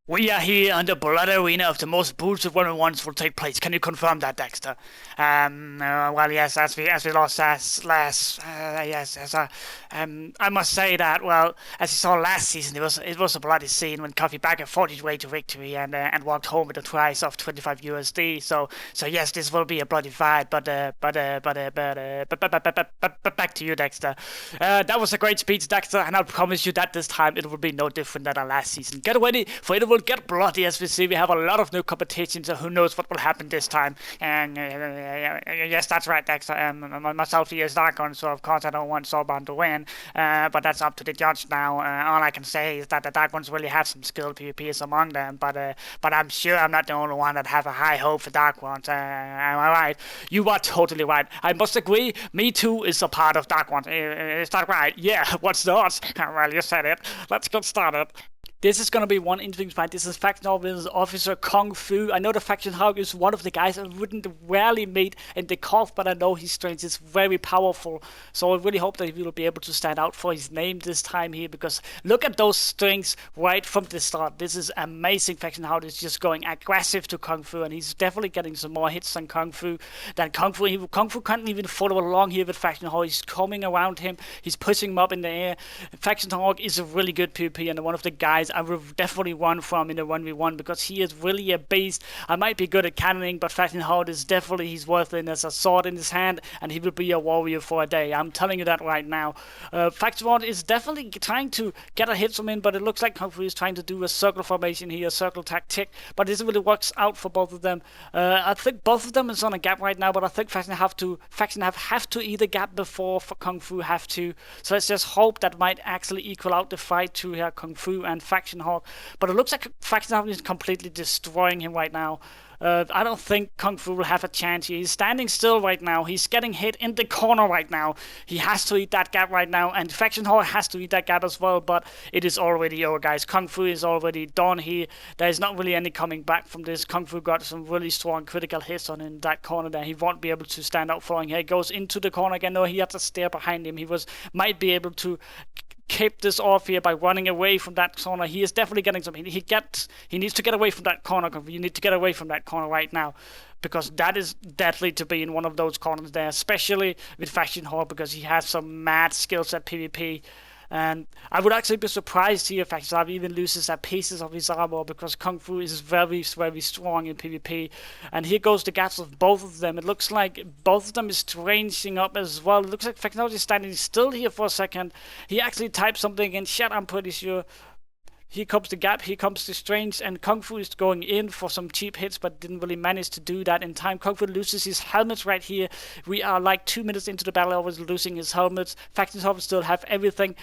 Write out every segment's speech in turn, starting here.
We are here on the blood arena of the most brutal 1v1s will take place. Can you confirm that, Dexter? Well, yes, as we lost last, I must say that. Well, as you saw last season, it was a bloody scene when Coffee Bagger fought his way to victory and walked home with a prize of 25 USD. So yes, this will be a bloody fight. But back to you, Dexter. That was a great speech, Dexter, and I promise you that this time it will be no different than our last season. Get ready, for it will get bloody as we see. We have a lot of new competitions, so who knows what will happen this time. And yes, that's right, Dexter. Myself here is Darkon, so of course I don't want Soulbound to win, but that's up to the judge now. All I can say is that the Dark Ones really have some skilled PvPers among them, but I'm sure I'm not the only one that have a high hope for Dark Ones. Am I right? You are totally right. I must agree, me too is a part of Dark Ones. Is that right? Yeah, what's the odds? Well, you said it. Let's get started. This is going to be one interesting fight. This is Faction Hawk versus Officer Kung Fu. I know the Faction Hawk is one of the guys I wouldn't rarely meet in the CoF, but I know his strength is very powerful. So I really hope that he will be able to stand out for his name this time here, because look at those strengths right from the start. This is amazing. Faction Hawk is just going aggressive to Kung Fu, and he's definitely getting some more hits on Kung Fu than Kung Fu. Kung Fu can't even follow along here with Faction Hawk. He's coming around him. He's pushing him up in the air. Faction Hawk is a really good PvP and one of the guys I will definitely run from in the 1v1 because he is really a beast. I might be good at cannoning, but Faction Hawk is definitely his worthiness, a sword in his hand, and he will be a warrior for a day. I'm telling you that right now. Faction Hawk is definitely trying to get a hit from him, but it looks like Kung Fu is trying to do a circle formation here, a circle tactic, but this really works out for both of them. I think both of them is on a gap right now, but I think Faction have to either gap before Kung Fu have to. So let's just hope that might actually equal out the fight to here, Kung Fu and Faction Hawk. But it looks like Faction Hawk is completely destroying him right now. I don't think Kung Fu will have a chance here. He's standing still right now. He's getting hit in the corner right now. He has to eat that gap right now, and Faction Hawk has to eat that gap as well, but it is already over, guys. Kung Fu is already done here. There's not really any coming back from this. Kung Fu got some really strong critical hits on in that corner there. He won't be able to stand out for him here. He goes into the corner again. No, he has to stare behind him. He might be able to keep this off here by running away from that corner. He is definitely getting some. He needs to get away from that corner. You need to get away from that corner right now, because that is deadly to be in one of those corners there, especially with Faction Hawk, because he has some mad skills at PvP. And I would actually be surprised here if Axel even loses pieces of his armor, because Kung Fu is very, very strong in PvP. And here goes the gaps of both of them. It looks like both of them is ranging up as well. It looks like Faction is standing still here for a second. He actually typed something in chat, I'm pretty sure. Here comes the gap, here comes the strange, and Kung Fu is going in for some cheap hits, but didn't really manage to do that in time. Kung Fu loses his helmets right here. We are like 2 minutes into the battle, always losing his helmets. Faction Hawk still have everything.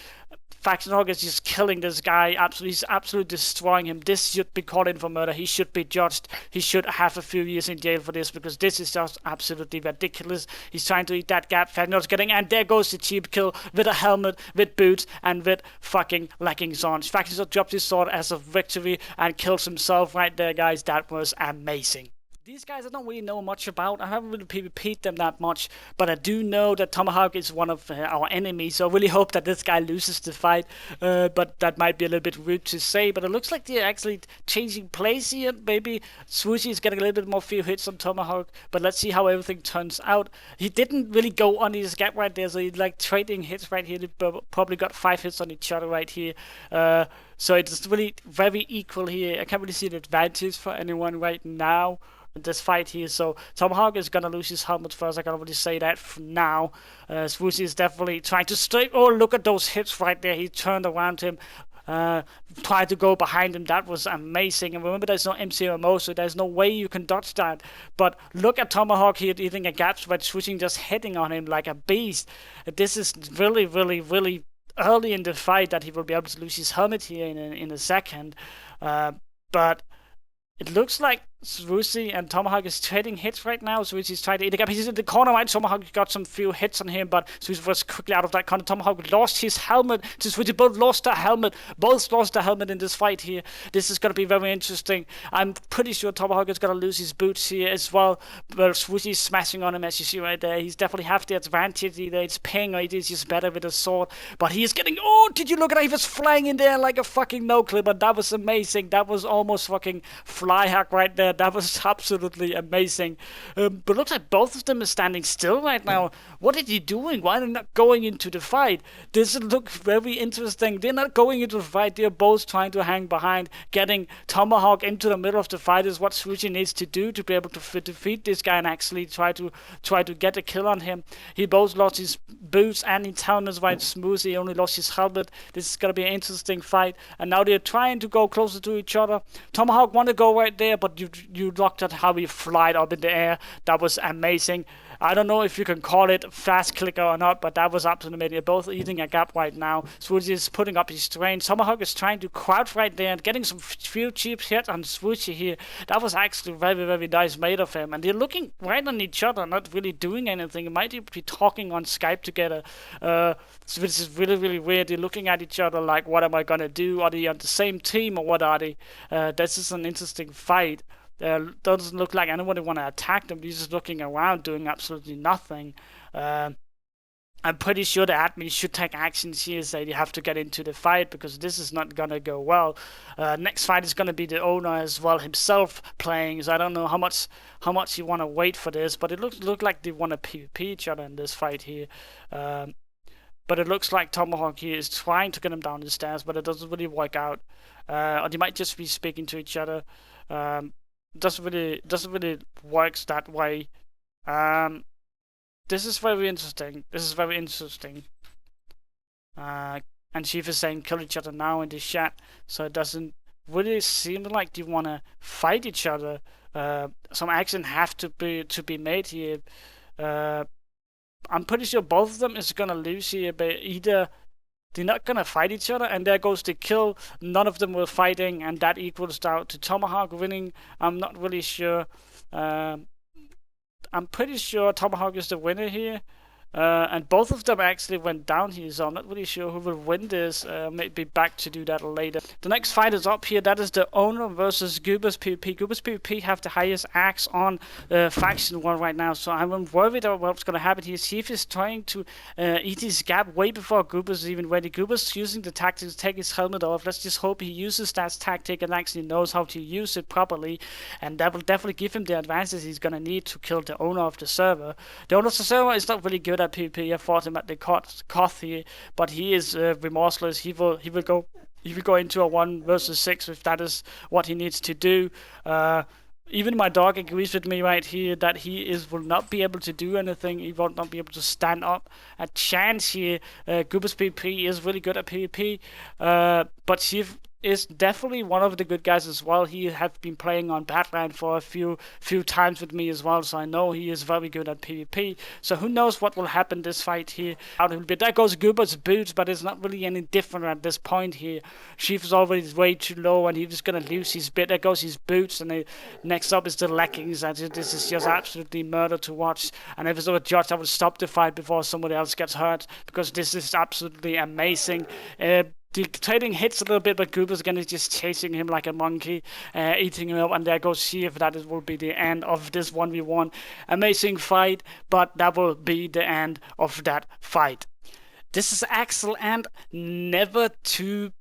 Faction Hawk is just killing this guy. He's absolutely destroying him. This should be called in for murder. He should be judged. He should have a few years in jail for this, because this is just absolutely ridiculous. He's trying to eat that gap. Faction Hawk's getting, and there goes the cheap kill with a helmet, with boots, and with fucking leggings on. Faction Hawk drops his sword as a victory and kills himself right there, guys. That was amazing. These guys I don't really know much about. I haven't really PvP'd them that much, but I do know that Tomahawk is one of our enemies, so I really hope that this guy loses the fight, but that might be a little bit rude to say, but it looks like they're actually changing place here. Maybe Swoi is getting a little bit more few hits on Tomahawk, but let's see how everything turns out. He didn't really go on his gap right there, so he's like trading hits right here. They probably got 5 hits on each other right here. So it's really very equal here. I can't really see the advantage for anyone right now in this fight here. So Tomahawk is gonna lose his helmet first. I can already say that for now. Swoi is definitely trying to stay. Oh, look at those hits right there. He turned around him, tried to go behind him. That was amazing. And remember, there's no MCMO, so there's no way you can dodge that. But look at Tomahawk here eating a gap sweat, switching, just hitting on him like a beast. This is really, really, really early in the fight that he will be able to lose his helmet here in a second. But it looks like Swoi and Tomahawk is trading hits right now. Swoi's trying to eat a gap. He's in the corner, right? Tomahawk got some few hits on him, but Swoi was quickly out of that corner. Tomahawk lost his helmet to Swoi. Both lost their helmet. Both lost their helmet in this fight here. This is going to be very interesting. I'm pretty sure Tomahawk is going to lose his boots here as well. But Swoi is smashing on him, as you see right there. He's definitely have the advantage either. It's ping or it is just better with a sword. But he is getting... Oh, did you look at that? He was flying in there like a fucking no-clip, but that was amazing. That was almost fucking fly hack right there. That was absolutely amazing. But it looks like both of them are standing still right now. What are they doing? Why are they not going into the fight? This looks very interesting. They're not going into the fight. They're both trying to hang behind. Getting Tomahawk into the middle of the fight is what Swoi needs to do to be able to defeat this guy and actually try to get a kill on him. He both lost his boots and his helmet right smooth. He only lost his helmet. This is going to be an interesting fight. And now they're trying to go closer to each other. Tomahawk want to go right there, but you looked at how he flied up in the air. That was amazing. I don't know if you can call it fast clicker or not, but that was absolutely amazing. They're both eating a gap right now. Swoi is putting up his strain. Tomahawk is trying to crouch right there and getting some few cheap hits on Swoi here. That was actually very, very nice made of him. And they're looking right on each other, not really doing anything. They might be talking on Skype together. So this is really, really weird. They're looking at each other like, what am I going to do? Are they on the same team or what are they? This is an interesting fight. Doesn't look like anyone would want to attack them. They're just looking around doing absolutely nothing. I'm pretty sure the admin should take actions here, say you have to get into the fight because this is not gonna go well. Next fight is gonna be the owner as well himself playing, so I don't know how much you want to wait for this, but it look like they want to PvP each other in this fight here. But it looks like Tomahawk here is trying to get him down the stairs, but it doesn't really work out. Or they might just be speaking to each other. Doesn't really works that way. This is very interesting. And Chief is saying kill each other now in the chat, so it doesn't really seem like they want to fight each other. Some action have to be made here. I'm pretty sure both of them is gonna lose here, but either they're not gonna fight each other, and there goes the kill. None of them were fighting, and that equals out to Tomahawk winning. I'm not really sure. I'm pretty sure Tomahawk is the winner here. And both of them actually went down here, so I'm not really sure who will win this. Maybe back to do that later. The next fight is up here. That is the owner versus Goers PvP. Goers PvP have the highest axe on faction 1 right now, so I'm worried about what's going to happen here. Chief is trying to eat his gap way before Goers is even ready. Goers using the tactic to take his helmet off. Let's just hope he uses that tactic and actually knows how to use it properly, and that will definitely give him the advances he's going to need to kill the owner of the server. The owner of the server is not really good at PvP. I fought him at the Koth here, but he is remorseless. He will go into a 1 versus 6 if that is what he needs to do. Even my dog agrees with me right here that he will not be able to do anything. He will not be able to stand up a chance here. Goers PvP is really good at PvP, but Chief is definitely one of the good guys as well. He has been playing on Battleline for a few times with me as well, so I know he is very good at PvP. So who knows what will happen this fight here. There goes Goers' boots, but it's not really any different at this point here. Chief is already way too low, and he's gonna lose his bit. There goes his boots, and next up is the leggings. This is just absolutely murder to watch. And if I was a judge, I would stop the fight before somebody else gets hurt, because this is absolutely amazing. The trading hits a little bit, but Goers again is just chasing him like a monkey, eating him up, and there goes Chief. That will be the end of this 1v1. Amazing fight, but that will be the end of that fight. This is Axel and NeverTooPro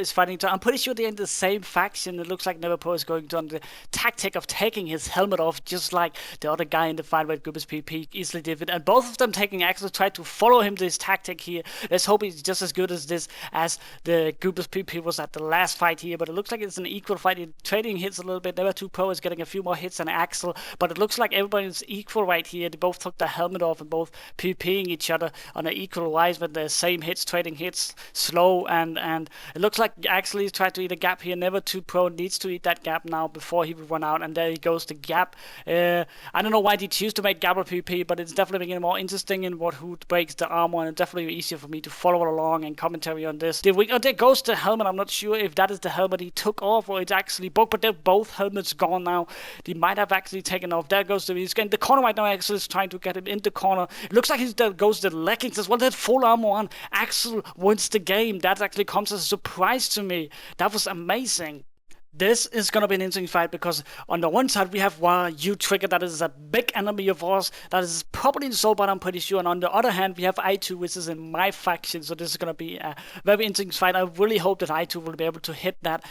is fighting. I'm pretty sure they're in the same faction. It looks like NeverTooPro is going on the tactic of taking his helmet off, just like the other guy in the fight with Goers PvP easily did it. And both of them taking Axel try to follow him this tactic here. Let's hope he's just as good as this as the Goers PvP was at the last fight here. But it looks like it's an equal fight. Trading hits a little bit. NeverTooPro is getting a few more hits than Axel, but it looks like everybody's equal right here. They both took the helmet off and both PvPing each other on an equal wise with the same hits, trading hits. slow, and it looks like Axel is trying to eat a gap here. NeverTooPro needs to eat that gap now before he will run out, and there he goes, the gap. I don't know why they choose to make gap PvP, but it's definitely making it more interesting in who breaks the armor, and it's definitely easier for me to follow along and commentary on this. There goes the helmet. I'm not sure if that is the helmet he took off or it's actually broke, but they're both helmets gone now. They might have actually taken off. There goes he's getting the corner right now. Axel is trying to get him in the corner. It looks like there goes the leggings as well. That full armor on. Axel wins the game. That actually comes as a surprise to me. That was amazing. This is going to be an interesting fight because on the one side we have U-Trigger, that is a big enemy of ours, that is probably in Soulbot, I'm pretty sure, and on the other hand we have I2, which is in my faction, so this is going to be a very interesting fight. I really hope that I2 will be able to hit that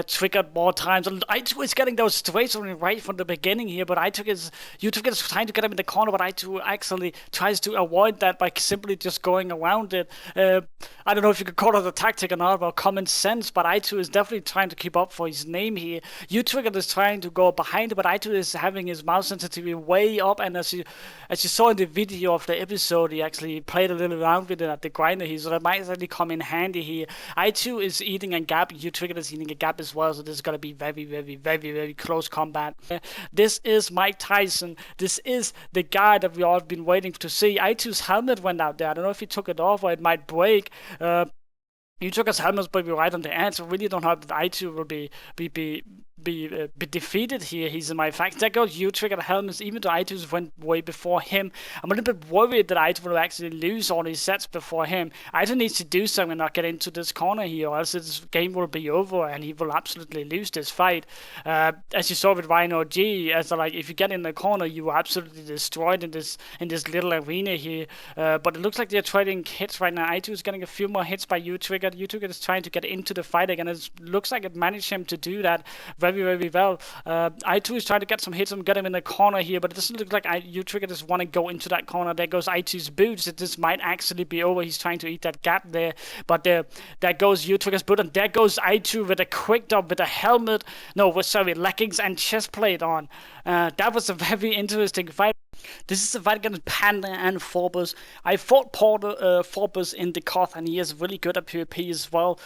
trigger more times, and I2 is getting those strays right from the beginning here, but U-Trigger is trying to get him in the corner, but I2 actually tries to avoid that by simply just going around it. I don't know if you could call it a tactic or not, or common sense, but I2 is definitely trying to keep up for his name here. U-Trigger is trying to go behind, but I2 is having his mouse sensitivity way up, and as you saw in the video of the episode, he actually played a little around with it at the grinder here, so that might actually come in handy here. I2 is eating a gap, U-Trigger is eating a gap as well, so this is going to be very, very, very, very close combat. This is Mike Tyson. This is the guy that we all been waiting to see. I2's helmet went out there. I don't know if he took it off or it might break. U-Trigger's helmets will be right on the edge, so really don't hope that I2 will be defeated here. He's in my fact. There goes U-Trigger helmets, even though I2 went way before him. I'm a little bit worried that I2 will actually lose all his sets before him. I2 needs to do something and not get into this corner here, or else this game will be over and he will absolutely lose this fight. As you saw with RyanOG, if you get in the corner, you are absolutely destroyed in this little arena here. But it looks like they're trading hits right now. I2 is getting a few more hits by U-Trigger. U-Trigger is trying to get into the fight again. It looks like it managed him to do that very, very well. I2 is trying to get some hits and get him in the corner here, but it doesn't look like U-Trigger just want to go into that corner. There goes I2's boots. This might actually be over. He's trying to eat that gap there, but there goes U-Trigger's boot, and there goes I2 with a quick dub with a helmet. No, sorry, leggings and chest plate on. That was a very interesting fight. This is a fight against Panda and Forus. I fought Forus in the Koth, and he is really good at PvP as well.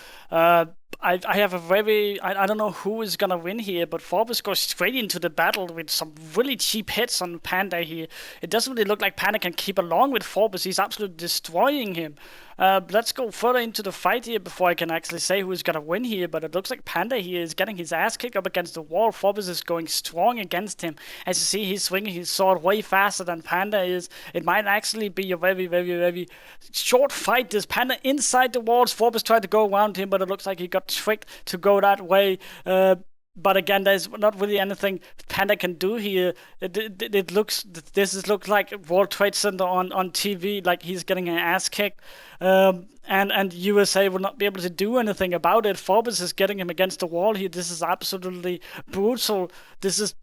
I have a very... I don't know who is going to win here, but Forus goes straight into the battle with some really cheap hits on Panda here. It doesn't really look like Panda can keep along with Forus. He's absolutely destroying him. Let's go further into the fight here before I can actually say who is going to win here, but it looks like Panda here is getting his ass kicked up against the wall. Forus is going strong against him. As you see, he's swinging his sword way faster than Panda is. It might actually be a very, very, very short fight. This Panda inside the walls. Forus tried to go around him, but it looks like he got tricked to go that way. But again, there's not really anything Panda can do here. This looks like World Trade Center on TV, like he's getting an ass kicked. And USA will not be able to do anything about it. Forus is getting him against the wall here. This is absolutely brutal. This is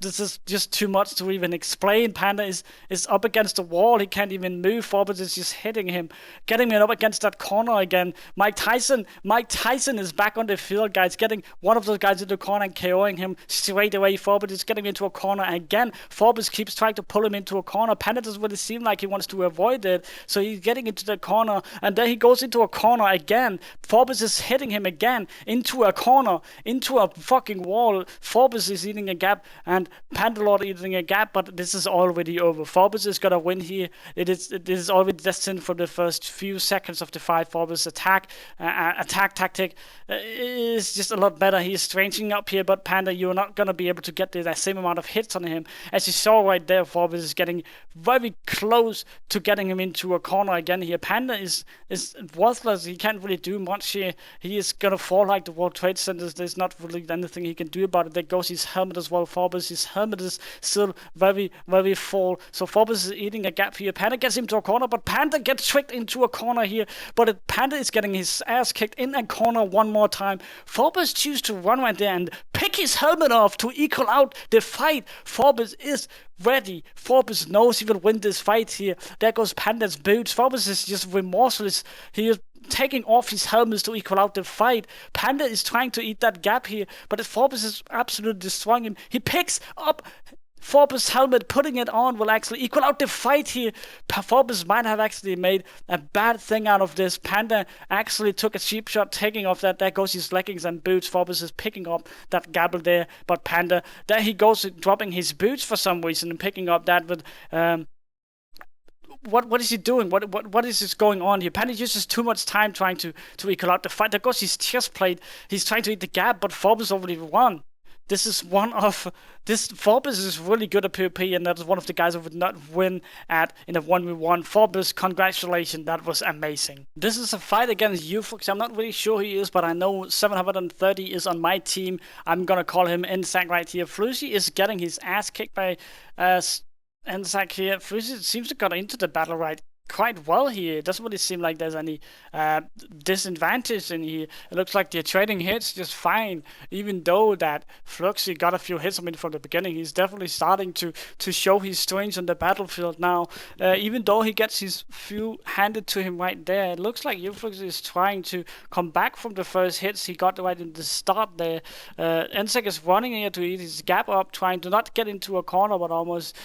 just too much to even explain. Panda is up against the wall. He can't even move. Forus is just hitting him, getting him up against that corner again. Mike Tyson is back on the field, guys, getting one of those guys in the corner and KOing him straight away. Forus is getting into a corner again. Forus keeps trying to pull him into a corner. Panda doesn't really seem like he wants to avoid it, so he's getting into the corner, and then he goes into a corner again. Forus is hitting him again into a corner, into a fucking wall. Forus is eating a gap, and Pandalord eating a gap, but this is already over. Forus is gonna win here. It is already destined for the first few seconds of the fight. Forus attack tactic is just a lot better. He's stranging up here, but Panda, you're not gonna be able to get the same amount of hits on him. As you saw right there, Forus is getting very close to getting him into a corner again here. Panda is worthless. He can't really do much here. He is gonna fall like the World Trade Centers. There's not really anything he can do about it. There goes his helmet as well. Forus, his helmet is still very, very full. So Forus is eating a gap here. Panda gets him to a corner, but Panda gets tricked into a corner here. But Panda is getting his ass kicked in a corner one more time. Forus chooses to run right there and pick his helmet off to equal out the fight. Forus is ready. Forus knows he will win this fight here. There goes Panda's boots. Forus is just remorseless. He is taking off his helmets to equal out the fight. Panda is trying to eat that gap here, but Forus is absolutely destroying him. He picks up Forus' helmet, putting it on, will actually equal out the fight here. Forus might have actually made a bad thing out of this. Panda actually took a cheap shot, taking off that. There goes his leggings and boots. Forus is picking up that gabble there, but Panda, there he goes, dropping his boots for some reason and picking up that with what is he doing? What is this going on here? Panda uses too much time trying to equal out the fight. There goes his chest plate. He's trying to eat the gap, but Forus already won. This Forus is really good at PvP, and that is one of the guys who would not win in a 1v1. Forus, congratulations, that was amazing. This is a fight against you, Fluxy. I'm not really sure who he is, but I know 730 is on my team. I'm gonna call him Inac right here. Fluxy is getting his ass kicked by Inac here. Fluxy seems to got into the battle right quite well here. It doesn't really seem like there's any disadvantage in here. It looks like they're trading hits just fine, even though that Fluxy got a few hits on him from the beginning. He's definitely starting to show his strengths on the battlefield now. Even though he gets his few handed to him right there, it looks like Fluxy is trying to come back from the first hits he got right in the start there. Inac is running here to eat his gap up, trying to not get into a corner, but almost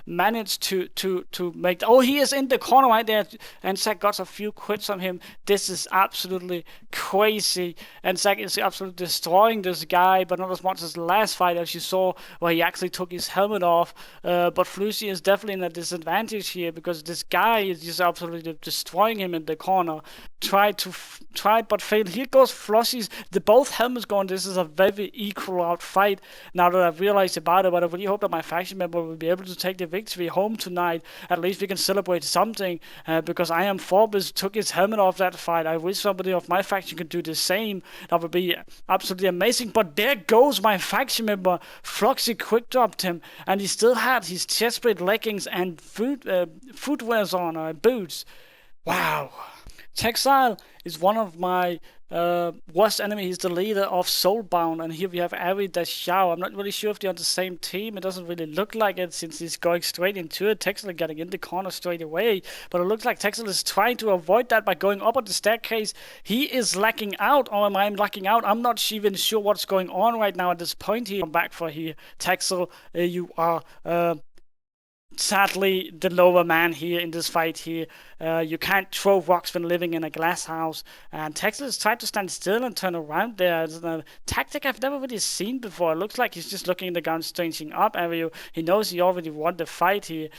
managed to make... Oh, he is in the corner right there, and Inac got a few quits on him. This is absolutely crazy, and Inac is absolutely destroying this guy, but not as much as the last fight, as you saw, where he actually took his helmet off. But Fluxy is definitely in a disadvantage here, because this guy is just absolutely destroying him in the corner. Tried but failed. Here goes Fluxy's, both helmets going. This is a very equal out fight now that I've realized about it, but I really hope that my faction member will be able to take the victory home tonight. At least we can celebrate something, because I am Forus took his helmet off that fight. I wish somebody of my faction could do the same. That would be absolutely amazing. But there goes my faction member. Fluxy quick dropped him, and he still had his chest plate, leggings, and footwears on, boots. Wow. Texel is one of my worst enemies. He's the leader of Soulbound, and here we have Ardesa. I'm not really sure if they're on the same team. It doesn't really look like it, since he's going straight into it. Texel is getting in the corner straight away, but it looks like Texel is trying to avoid that by going up on the staircase. He is lacking out, or am I lacking out? I'm not even sure what's going on right now at this point here. I'm back for here. Texel, you are... sadly the lower man here in this fight here. You can't throw rocks when living in a glass house, and Texel is trying to stand still and turn around there. It's a tactic I've never really seen before. It looks like he's just looking in the ground, changing up area. He knows he already won the fight here.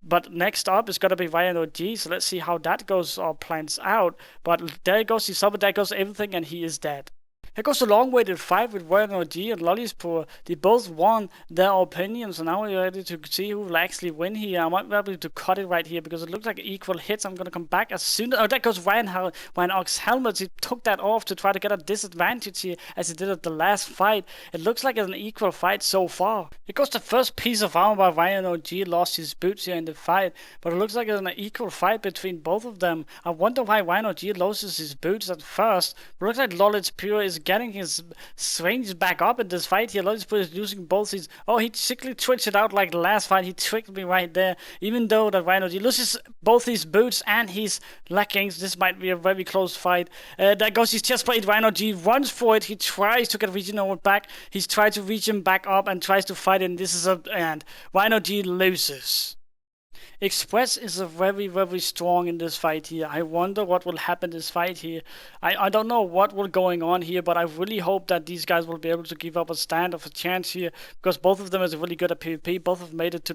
But next up is going to be RyanOG, so let's see how that goes or plans out. But there goes his summon, there goes everything, and he is dead. Here goes the long-waited fight with RyanOG and Lisp. They both won their opinions, and now we're ready to see who will actually win here. I might be able to cut it right here, because it looks like equal hits. I'm going to come back as soon as... Oh, there goes RyanOG's helmet. He took that off to try to get a disadvantage here, as he did at the last fight. It looks like it's an equal fight so far. Here goes the first piece of armor by RyanOG. Lost his boots here in the fight, but it looks like it's an equal fight between both of them. I wonder why RyanOG loses his boots at first. It looks like NeverTooPro is getting his strength back up in this fight here. NeverTooPro is losing both his... Oh, he sickly twitched it out like the last fight. He tricked me right there. Even though that RyanOG loses both his boots and his leggings, this might be a very close fight. There goes his chest plate. RyanOG runs for it. He tries to get regional back. He's tried to reach him back up and tries to fight it. And this is a... And RyanOG loses. Express is a very strong in this fight here. I wonder what will happen in this fight here. I don't know what will going on here, but I really hope that these guys will be able to give up a stand of a chance here, because both of them is really good at PvP. Both have made it to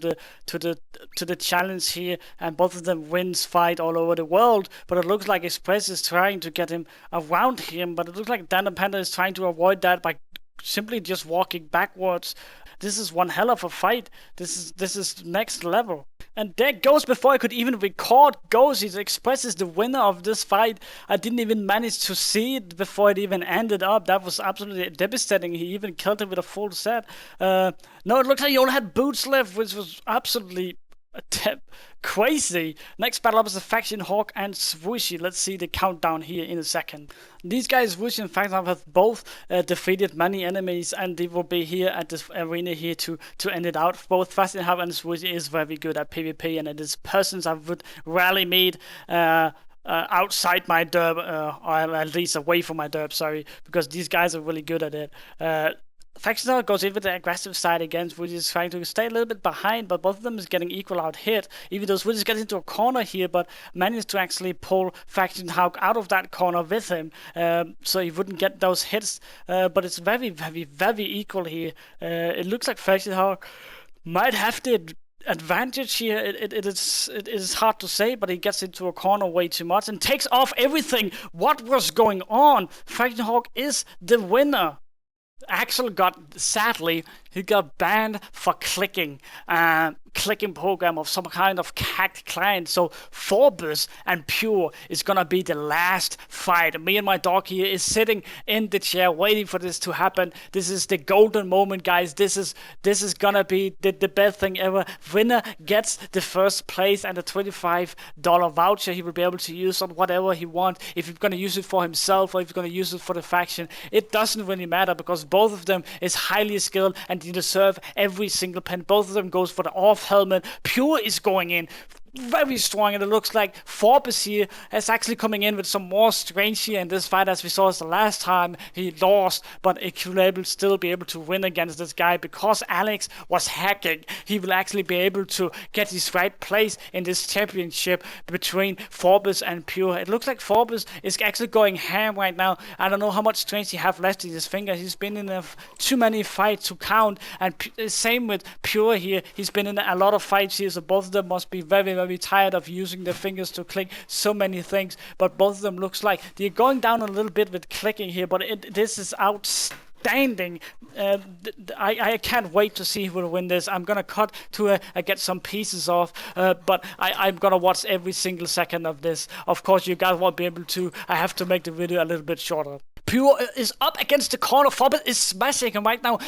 the challenge here, and both of them wins fight all over the world. But it looks like Express is trying to get him around him, but it looks like Panda is trying to avoid that by simply just walking backwards. This is one hell of a fight. This is next level. And there goes, before I could even record, goes his Express is the winner of this fight. I didn't even manage to see it before it even ended up. That was absolutely devastating. He even killed him with a full set. No, it looks like he only had boots left, which was absolutely crazy. Next battle up is the faction Hawk and Swoi. Let's see the countdown here in a second. These guys, Swoi and faction, have both defeated many enemies, and they will be here at this arena here to end it out. Both faction and Swoi is very good at PvP, and it is persons I would rarely meet outside my derb, or at least away from my derb, sorry, because these guys are really good at it. Factional goes in with the aggressive side again. Swoi is trying to stay a little bit behind, but both of them is getting equal out hit. Even though Swoi gets into a corner here, but managed to actually pull Factional out of that corner with him, so he wouldn't get those hits. But it's very, very, very equal here. It looks like Factional might have the advantage here. It is hard to say, but he gets into a corner way too much and takes off everything. What was going on? Tomahawk is the winner. Axel sadly, he got banned for clicking program of some kind of hacked client. So Forus and Pure is gonna be the last fight. Me and my dog here is sitting in the chair waiting for this to happen. This is the golden moment, guys. This is gonna be the best thing ever. Winner gets the first place and a $25 voucher he will be able to use on whatever he wants. If he's gonna use it for himself or if he's gonna use it for the faction, it doesn't really matter because both of them is highly skilled and they deserve every single pen. Both of them goes for the off helmet. Pure is going in very strong, and it looks like Forus here is actually coming in with some more strange here in this fight, as we saw the last time he lost, but he will still be able to win against this guy because Alex was hacking. He will actually be able to get his right place in this championship between Forus and Pure. It looks like Forus is actually going ham right now. I don't know how much strength he have left in his finger. He's been in too many fights to count, and same with Pure here. He's been in a lot of fights here, so both of them must be very, very tired of using their fingers to click so many things. But both of them looks like they're going down a little bit with clicking here, but this is outstanding. I can't wait to see who will win this. I'm gonna cut to get some pieces off, but I'm gonna watch every single second of this. Of course, you guys won't be able to. I have to make the video a little bit shorter. Pure is up against the corner. Forus is smashing him right now.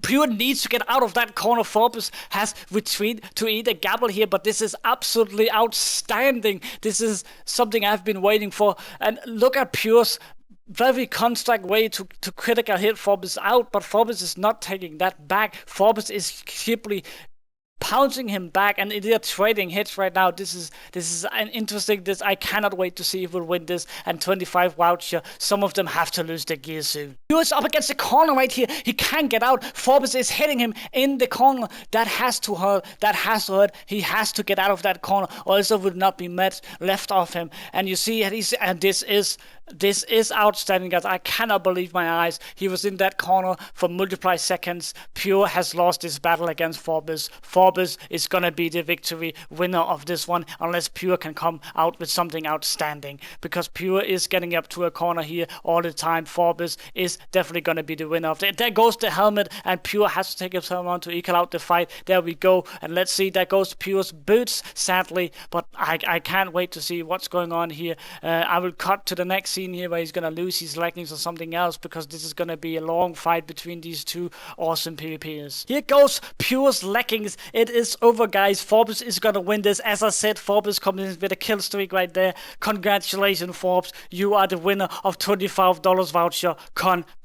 Pure needs to get out of that corner. Forus has retreated to eat a gabble here, but this is absolutely outstanding. This is something I've been waiting for. And look at Pure's very construct way to critical hit Forus out, but Forus is not taking that back. Forus is simply pouncing him back, and they're trading hits right now. This is an interesting. I cannot wait to see who will win this. And 25 voucher. Some of them have to lose their gear soon. He was up against the corner right here. He can't get out. Forus is hitting him in the corner. That has to hurt. That has to hurt. He has to get out of that corner, or else it would not be left off him. And you see, this is outstanding, guys. I cannot believe my eyes. He was in that corner for multiple seconds. Pure has lost this battle against Forus. Forus is gonna be the victory winner of this one, unless Pure can come out with something outstanding. Because Pure is getting up to a corner here all the time. Forus is definitely gonna be the winner of it. There goes the helmet, and Pure has to take his helmet on to equal out the fight. There we go. And let's see, there goes Pure's boots, sadly. But I can't wait to see what's going on here. I will cut to the next scene here where he's gonna lose his leggings or something else, because this is gonna be a long fight between these two awesome PvPers. Here goes Pure's leggings. It is over, guys. Forus is gonna win this. As I said, Forus comes in with a kill streak right there. Congratulations, Forus. You are the winner of $25 voucher. Congratulations.